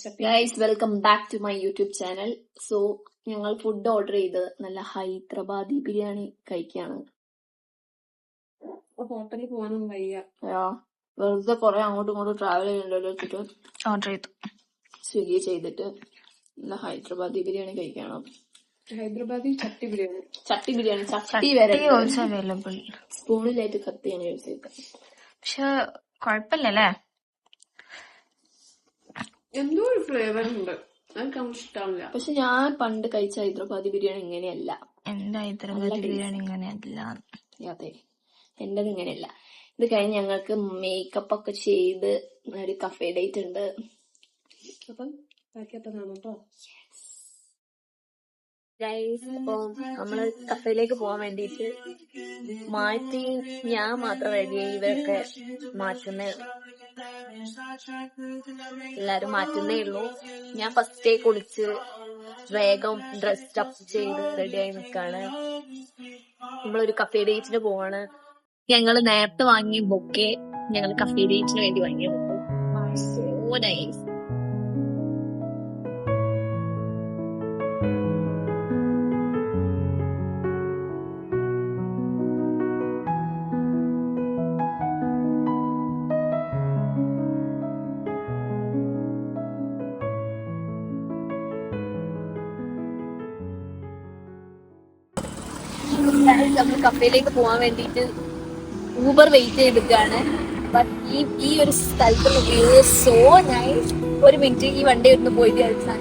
Guys welcome back to my YouTube channel. So ഞങ്ങൾ food order ചെയ്ത് നല്ല ഹൈദരാബാദി ബിരിയാണി കഴിക്കുകയാണ്. ഹോട്ടലിൽ പോകാനും വയ്യ. വെറുതെ കുറെ അങ്ങോട്ടും ഇങ്ങോട്ടും ട്രാവൽ ചെയ്യണ്ടല്ലോ വെച്ചിട്ട് ഓർഡർ ചെയ്തു. സ്വിഗ്ഗി ചെയ്തിട്ട് നല്ല ഹൈദരാബാദി ബിരിയാണി കഴിക്കണം. ഹൈദരാബാദി ചട്ടി ബിരിയാണി. ചട്ടി ബിരിയാണി, ചട്ടി വരെ ഓൾസോ അവൈലബിൾ. സ്പൂണിലായിട്ട് കത്തിയാണ് യൂസ് ചെയ്തത്. പക്ഷെ കുഴപ്പമില്ലല്ലേ, എന്തോ ഒരു ഫ്ലേവർ ഉണ്ട്, എനിക്ക് ഇഷ്ടമില്ല. പക്ഷെ ഞാൻ പണ്ട് കഴിച്ച ഹൈദരാബാദി ബിരിയാണി ഇങ്ങനെയല്ല. എന്റെ ഹൈദരാബാദി ബിരിയാണി ഇങ്ങനെയല്ല. അതെ, എന്റേത് ഇങ്ങനെയല്ല. ഇത് കഴിഞ്ഞ് ഞങ്ങൾക്ക് മേക്കപ്പ് ഒക്കെ ചെയ്ത് ഒരു കഫേ ഡേറ്റ് ഉണ്ട്. അപ്പം ബാക്കിയപ്പതാണ് കേട്ടോ. നമ്മള് കഫേയിലേക്ക് പോകാൻ വേണ്ടിട്ട് മാറ്റി ഞാൻ മാത്രം റെഡിയായി, ഇവരൊക്കെ മാറ്റുന്നേ എല്ലാരും മാറ്റുന്നേ ഉള്ളൂ. ഞാൻ ഫസ്റ്റേ കുളിച്ച് വേഗം ഡ്രസ് അപ്പ് ചെയ്ത് റെഡിയായി നിൽക്കാണ്. നമ്മളൊരു കഫേ ഡേറ്റിന് പോവാണ്. ഞങ്ങള് നേരത്തെ വാങ്ങിയ ബൊക്കെ ഞങ്ങൾ കഫേ ഡേറ്റിന് വേണ്ടി വാങ്ങിയത്. So nice. നമ്മൾ കഫേയിലേക്ക് പോകാൻ വേണ്ടിട്ട് ഊബർ വെയിറ്റ് ചെയ്തിട്ടാണ്. ബട്ട് ഈ ഒരു സ്ഥലത്തുള്ള വ്യൂ സോ നൈസ്. ഒരു മിനിറ്റ് ഈ വണ്ടി ഒന്ന് പോയിട്ട് കാണിച്ചു.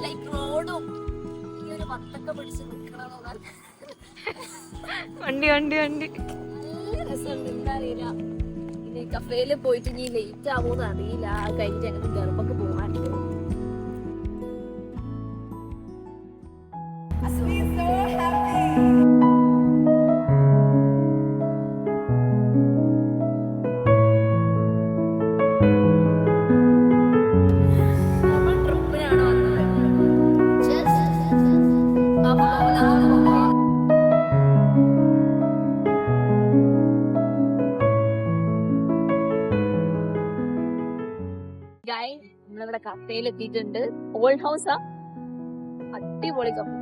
ലൈക്ക് റോഡും ഈ ഒരു വത്തൊക്കെ പിടിച്ച് നിൽക്കണമെന്ന് വണ്ടി വണ്ടി വണ്ടി നല്ല രസമുണ്ട്. എന്താ അറിയില്ല, ഇനി കഫേയില് പോയിട്ട് ഇനി ലേറ്റ് ആവുമെന്ന് അറിയില്ല. കഴിഞ്ഞിട്ട് ഞങ്ങൾക്ക് ഗർഭൊക്കെ പോകാൻ ട്രിപ്പിനാണ് വന്നത്. നമ്മളിവിടെ കഫേയിൽ എത്തിയിട്ടുണ്ട്. ഓൾഡ് ഹൗസാ, അടിപൊളി കഫേ.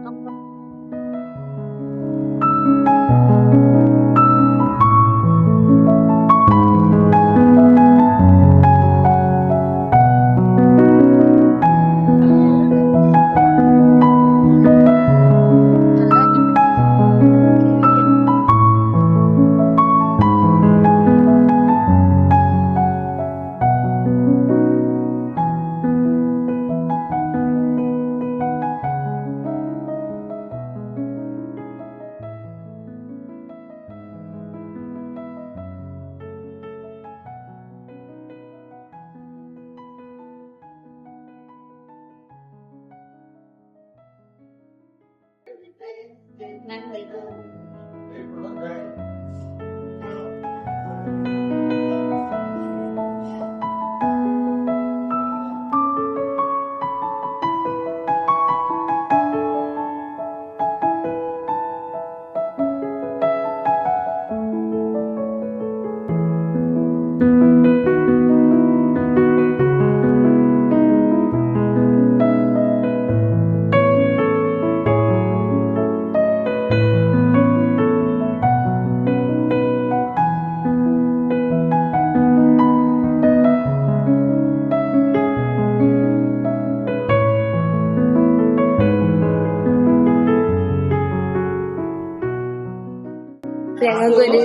ഞങ്ങൾക്കൊരു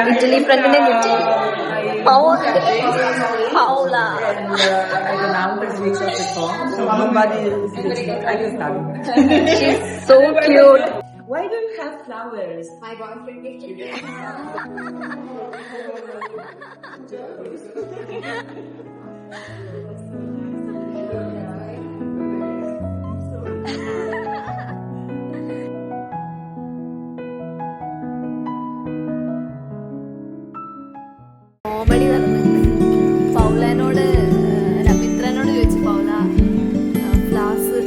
ഇഡ്ഡലി ഫ്രണ്ടിനെ കിട്ടി. Paula She's so cute. Why do you have flowers? My boyfriend is comedy നടന്നു. പൗളനോട് രവീന്ദ്രനോട് ചോദിച്ചു, പൗള ഫ്ലാസ്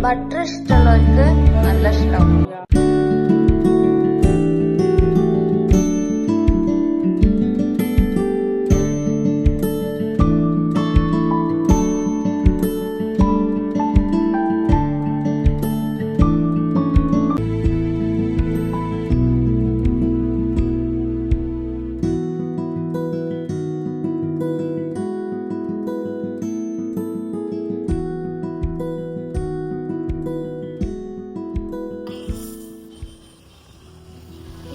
ബട്ടർ ഇഷ്ടമുള്ളവർക്ക് നല്ല ഇഷ്ടമാവും.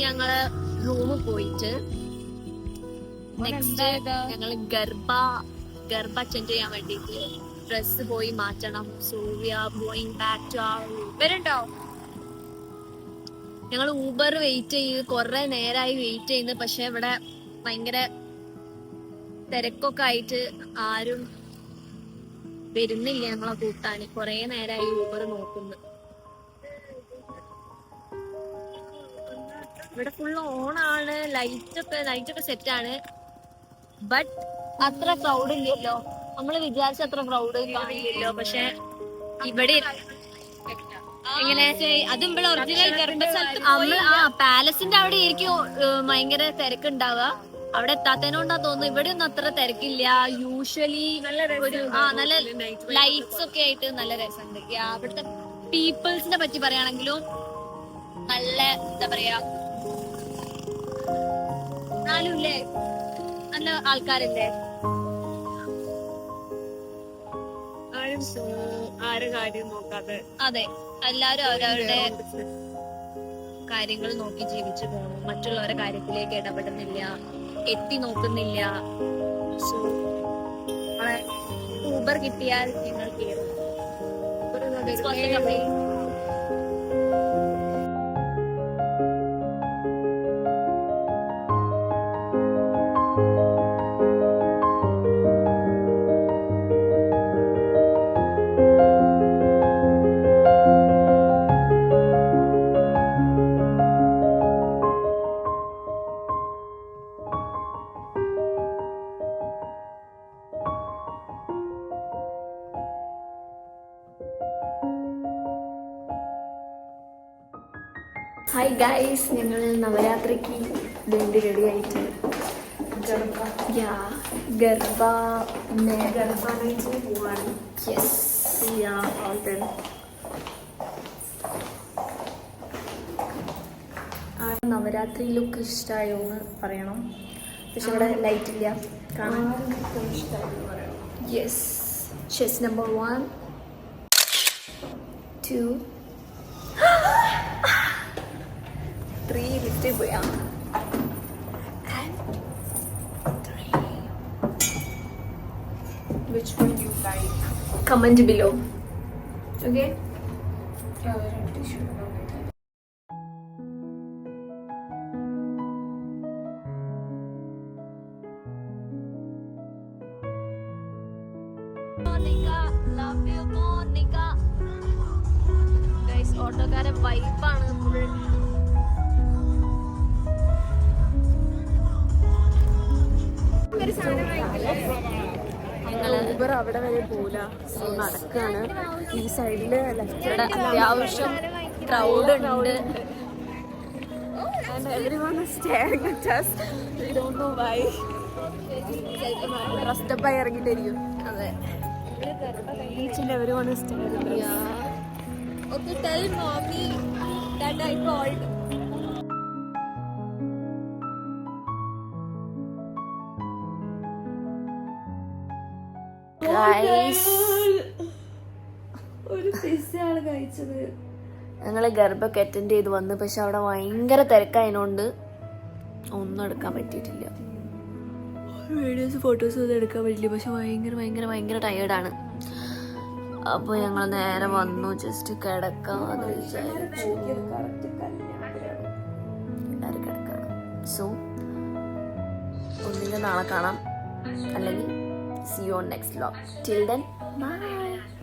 ഞങ്ങള് റൂമിൽ പോയിട്ട് നെക്സ്റ്റ് ഞങ്ങള് ഗർഭ അറ്റൻഡ് ചെയ്യാൻ വേണ്ടിട്ട് ഡ്രസ് പോയി മാറ്റണം. So we are going back to our room. വരുന്നുണ്ടോ? ഞങ്ങൾ ഊബർ വെയിറ്റ് ചെയ്ത് കുറെ നേരമായി വെയിറ്റ് ചെയ്യുന്നത്. പക്ഷെ ഇവിടെ ഭയങ്കര തിരക്കൊക്കെ ആയിട്ട് ആരും വരുന്നില്ല ഞങ്ങളെ കൂട്ടാൻ. കുറെ നേരമായി ഊബർ നോക്കുന്നു. ഇവിടെ ഫുള്ള് ഓണാണ്. ലൈറ്റ് ഒക്കെ സെറ്റ് ആണ്. ബട്ട് അത്ര ക്രൗഡ് ഇല്ലല്ലോ. നമ്മള് വിചാരിച്ച അത്ര ക്രൗഡ് കാണില്ലല്ലോ. പക്ഷെ ഇവിടെ എങ്ങനെ പാലസിന്റെ അവിടെ ആയിരിക്കും ഭയങ്കര തിരക്കുണ്ടാവുക. അവിടെ എത്താത്തതിനോണ്ടാ തോന്നുന്നു. ഇവിടെ ഒന്നും അത്ര തിരക്കില്ല. യൂഷ്വലി നല്ല ലൈറ്റ്സ് ഒക്കെ ആയിട്ട് നല്ല രസമുണ്ട്. അവിടുത്തെ പീപ്പിൾസിനെ പറ്റി പറയുകയാണെങ്കിലും നല്ല എന്താ പറയാ, നാലുമില്ലേ നല്ല ആൾക്കാരില്ലേ. ആരും കാര്യം നോക്കാതെ അതെ, എല്ലാരും അവരവരുടെ കാര്യങ്ങൾ നോക്കി ജീവിച്ചു പോകുന്നു. മറ്റുള്ളവരുടെ കാര്യത്തിലേക്ക് ഇടപെടുന്നില്ല, എത്തി നോക്കുന്നില്ല. സോ ഊബർ കിട്ടിയാൽ നിങ്ങൾ കയറും. ഹായ് ഗൈസ്, ഞങ്ങൾ നവരാത്രിക്ക് വേണ്ടി റെഡി ആയിട്ട് ഗർഭ പോവാണ്. നവരാത്രി ലുക്ക് ഇഷ്ടമായോ എന്ന് പറയണം. പക്ഷെ ഇവിടെ ലൈറ്റ് ഇല്ല കാണാൻ. യെസ്, ചെസ് നമ്പർ 1 2 3 ലിഫ്റ്റിൽ പോയാ. which one you like? Comment below. Okay? Guys, ഓട്ടോക്കാരെ വൈബാണ്. ഊബർ അവിടെ വരെ പോല നടക്കാണ്. ഈ സൈഡില് ഇവിടെ അത്യാവശ്യം ക്രൗഡ് ഉണ്ട്. and everyone is staring at us. We don't know why. റസ്റ്റപ്പായി ഇറങ്ങിയിട്ടായിരിക്കും. അതെ, Each and everyone is staring at us. Okay, tell mommy that I called. Guys, ഒരു പിസ്സയാണ് കഴിച്ചത്. ഞങ്ങള് ഗർഭൊക്കെ അറ്റൻഡ് ചെയ്ത് വന്ന്. പക്ഷെ അവിടെ ഭയങ്കര തിരക്കായതുകൊണ്ട് ഒന്നും എടുക്കാൻ പറ്റിയിട്ടില്ല. വീഡിയോസ് ഫോട്ടോസ് ഒന്നും എടുക്കാൻ പറ്റില്ല. പക്ഷെ ഭയങ്കര ടയേർഡാണ്. അപ്പോൾ ഞങ്ങൾ നേരെ വന്നു ജസ്റ്റ് കിടക്കാന്ന് വിചാരിച്ചു. എല്ലാവരും കിടക്കാണ്. സോ ഒന്നിനും നാളെ കാണാം, അല്ലെങ്കിൽ see you on next vlog. Till then, bye.